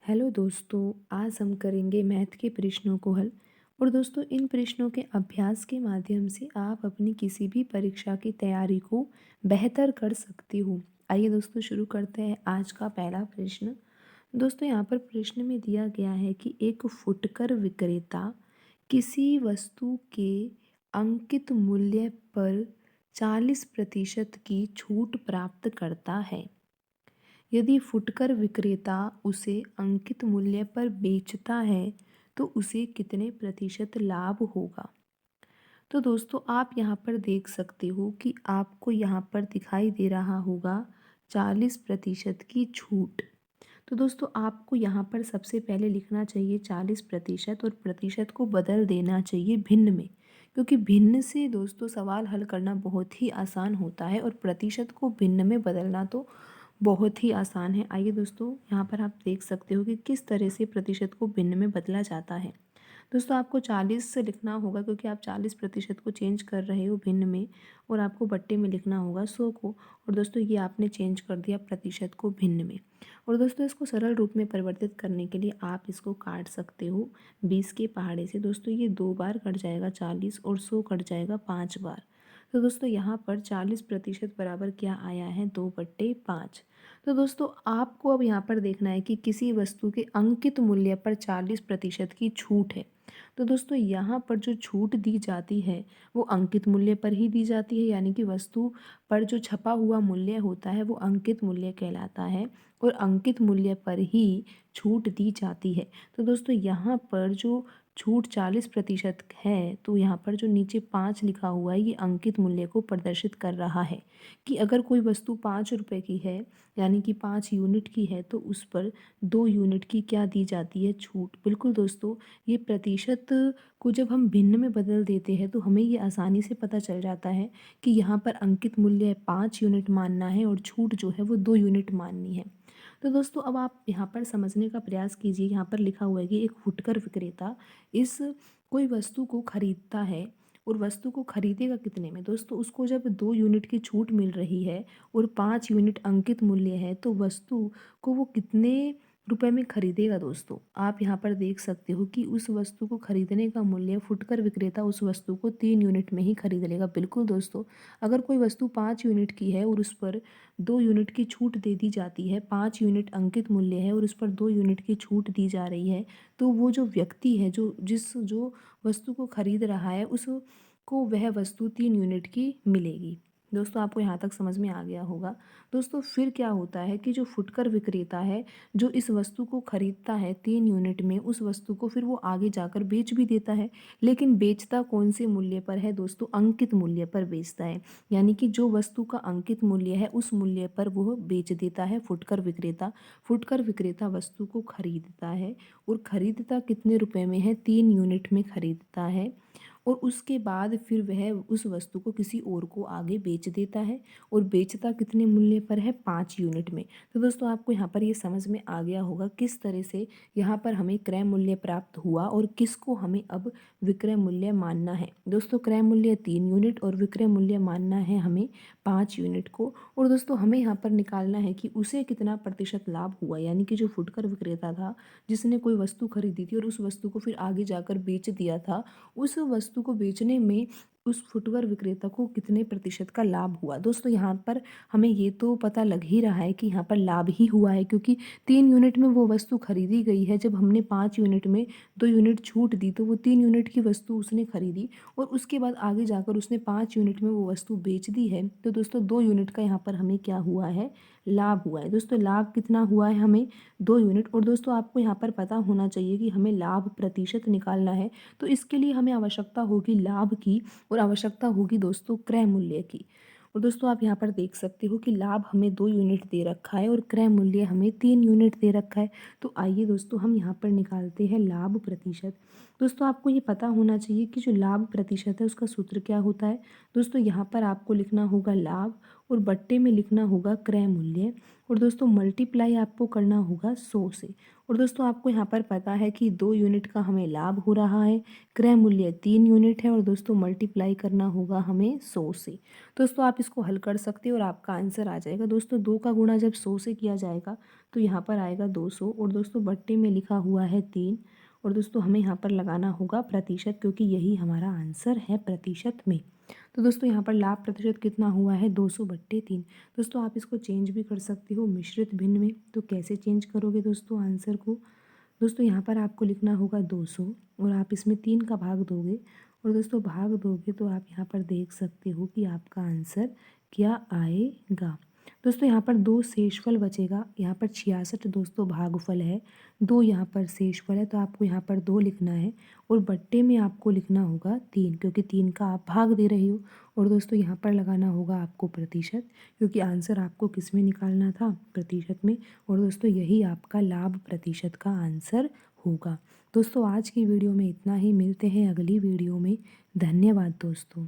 Hello दोस्तों, आज हम करेंगे मैथ के प्रश्नों को हल। और दोस्तों, इन प्रश्नों के अभ्यास के माध्यम से आप अपनी किसी भी परीक्षा की तैयारी को बेहतर कर सकते हो। आइए दोस्तों, शुरू करते हैं आज का पहला प्रश्न। दोस्तों, यहाँ पर प्रश्न में दिया गया है कि एक फुटकर विक्रेता किसी वस्तु के अंकित मूल्य पर 40% की छूट प्राप्त करता है। यदि फुटकर विक्रेता उसे अंकित मूल्य पर बेचता है तो उसे कितने प्रतिशत लाभ होगा। तो दोस्तों, आप यहाँ पर देख सकते हो कि आपको यहाँ पर दिखाई दे रहा होगा 40% की छूट। तो दोस्तों, आपको यहाँ पर सबसे पहले लिखना चाहिए 40% और प्रतिशत को बदल देना चाहिए भिन्न में, क्योंकि भिन्न से दोस्तों सवाल हल करना बहुत ही आसान होता है और प्रतिशत को भिन्न में बदलना तो बहुत ही आसान है। आइए दोस्तों, यहाँ पर आप देख सकते हो कि किस तरह से प्रतिशत को भिन्न में बदला जाता है। दोस्तों, आपको 40 से लिखना होगा क्योंकि आप 40% को चेंज कर रहे हो भिन्न में, और आपको बट्टे में लिखना होगा 100 को। और दोस्तों, ये आपने चेंज कर दिया प्रतिशत को भिन्न में। और दोस्तों, इसको सरल रूप में परिवर्तित करने के लिए आप इसको काट सकते हो 20 के पहाड़े से। दोस्तों, ये 2 बार कट जाएगा 40 और 100 कट जाएगा 5 बार। तो दोस्तों, यहाँ पर 40% बराबर क्या आया है, 2/5। तो दोस्तों, आपको अब यहाँ पर देखना है कि किसी वस्तु के अंकित मूल्य पर 40% की छूट है। तो दोस्तों, यहाँ पर जो छूट दी जाती है वो अंकित मूल्य पर ही दी जाती है, यानी कि वस्तु पर जो छपा हुआ मूल्य होता है वो अंकित मूल्य कहलाता है और अंकित मूल्य पर ही छूट दी जाती है। तो दोस्तों, यहाँ पर जो छूट 40% है, तो यहाँ पर जो नीचे 5 लिखा हुआ है ये अंकित मूल्य को प्रदर्शित कर रहा है कि अगर कोई वस्तु 5 रुपये की है, यानी कि 5 यूनिट की है, तो उस पर 2 यूनिट की क्या दी जाती है, छूट। बिल्कुल दोस्तों, ये प्रतिशत को जब हम भिन्न में बदल देते हैं तो हमें ये आसानी से पता चल जाता है कि यहाँ पर अंकित मूल्य 5 यूनिट मानना है और छूट जो है वो 2 यूनिट माननी है। तो दोस्तों, अब आप यहाँ पर समझने का प्रयास कीजिए। यहाँ पर लिखा हुआ है कि एक फुटकर विक्रेता इस कोई वस्तु को खरीदता है और वस्तु को खरीदेगा कितने में। दोस्तों, उसको जब 2 यूनिट की छूट मिल रही है और 5 यूनिट अंकित मूल्य है, तो वस्तु को वो कितने रुपए में खरीदेगा। दोस्तों, आप यहाँ पर देख सकते हो कि उस वस्तु को खरीदने का मूल्य फुटकर विक्रेता उस वस्तु को 3 यूनिट में ही खरीद लेगा। बिल्कुल दोस्तों, अगर कोई वस्तु 5 यूनिट की है और उस पर 2 यूनिट की छूट दे दी जाती है, 5 यूनिट अंकित मूल्य है और उस पर 2 यूनिट की छूट दी जा रही है, तो वो जो व्यक्ति है जो वस्तु को खरीद रहा है उसको वह वस्तु 3 यूनिट की मिलेगी। दोस्तों, आपको यहाँ तक समझ में आ गया होगा। दोस्तों, फिर क्या होता है कि जो फुटकर विक्रेता है जो इस वस्तु को खरीदता है 3 यूनिट में, उस वस्तु को फिर वो आगे जाकर बेच भी देता है। लेकिन बेचता कौन से मूल्य पर है दोस्तों, अंकित मूल्य पर बेचता है। यानी कि जो वस्तु का अंकित मूल्य है उस मूल्य पर वो बेच देता है फुटकर विक्रेता। फुटकर विक्रेता वस्तु को खरीदता है और खरीदता कितने रुपए में है, 3 यूनिट में खरीदता है। और उसके बाद फिर वह उस वस्तु को किसी और को आगे बेच देता है और बेचता कितने मूल्य पर है, 5 यूनिट में। तो दोस्तों, आपको यहाँ पर ये समझ में आ गया होगा किस तरह से यहाँ पर हमें क्रय मूल्य प्राप्त हुआ और किसको हमें अब विक्रय मूल्य मानना है। दोस्तों, क्रय मूल्य 3 यूनिट और विक्रय मूल्य मानना है हमें 5 यूनिट को। और दोस्तों, हमें यहाँ पर निकालना है कि उसे कितना प्रतिशत लाभ हुआ, यानी कि जो फुटकर विक्रेता था जिसने कोई वस्तु खरीदी थी और उस वस्तु को फिर आगे जाकर बेच दिया था, उस वस्तु को बेचने में उस फुटकर विक्रेता को कितने प्रतिशत का लाभ हुआ। दोस्तों, यहाँ पर हमें ये तो पता लग ही रहा है कि यहाँ पर लाभ ही हुआ है, क्योंकि 3 यूनिट में वो वस्तु खरीदी गई है। जब हमने 5 यूनिट में 2 यूनिट छूट दी तो वो 3 यूनिट की वस्तु उसने खरीदी और उसके बाद आगे जाकर उसने 5 यूनिट में वो वस्तु बेच दी है। तो दोस्तों, 2 यूनिट का यहाँ पर हमें क्या हुआ है, लाभ हुआ है। दोस्तों, लाभ कितना हुआ है हमें, 2 यूनिट। और दोस्तों, आपको यहाँ पर पता होना चाहिए कि हमें लाभ प्रतिशत निकालना है, तो इसके लिए हमें आवश्यकता होगी लाभ की और आवश्यकता होगी दोस्तों क्रय मूल्य की। और दोस्तों, आप यहाँ पर देख सकते हो कि लाभ हमें 2 यूनिट दे रखा है और क्रय मूल्य हमें 3 यूनिट दे रखा है। तो आइए दोस्तों, हम यहाँ पर निकालते हैं लाभ प्रतिशत। दोस्तों, आपको ये पता होना चाहिए कि जो लाभ प्रतिशत है उसका सूत्र क्या होता है। दोस्तों, यहाँ पर आपको लिखना होगा लाभ और बट्टे में लिखना होगा क्रय मूल्य। और दोस्तों मल्टीप्लाई आपको करना होगा 100 से। और दोस्तों आपको यहाँ पर पता है कि 2 यूनिट का हमें लाभ हो रहा है, क्रय मूल्य 3 यूनिट है और दोस्तों मल्टीप्लाई करना होगा हमें 100 से। दोस्तों आप इसको हल कर सकते हो और आपका आंसर आ जाएगा। दोस्तों 2 का गुणा जब 100 से किया जाएगा तो यहाँ पर आएगा 200 और दोस्तों बट्टे में लिखा हुआ है 3 और दोस्तों हमें यहाँ पर लगाना होगा प्रतिशत, क्योंकि यही हमारा आंसर है प्रतिशत में। तो दोस्तों यहाँ पर लाभ प्रतिशत कितना हुआ है 200/3। दोस्तों आप इसको चेंज भी कर सकते हो मिश्रित भिन्न में। तो कैसे चेंज करोगे दोस्तों आंसर को? दोस्तों यहाँ पर आपको लिखना होगा 200 और आप इसमें 3 का भाग दोगे और दोस्तों भाग दोगे तो आप यहाँ पर देख सकते हो कि आपका आंसर क्या आएगा। दोस्तों यहाँ पर 2 शेषफल बचेगा। यहाँ पर 66 दोस्तों भागफल है, 2 यहाँ पर शेषफल है, तो आपको यहाँ पर 2 लिखना है और बट्टे में आपको लिखना होगा 3, क्योंकि 3 का आप भाग दे रहे हो। और दोस्तों यहाँ पर लगाना होगा आपको प्रतिशत, क्योंकि आंसर आपको किस में निकालना था? प्रतिशत में। और दोस्तों यही आपका लाभ प्रतिशत का आंसर होगा। दोस्तों आज की वीडियो में इतना ही, मिलते हैं अगली वीडियो में। धन्यवाद दोस्तों।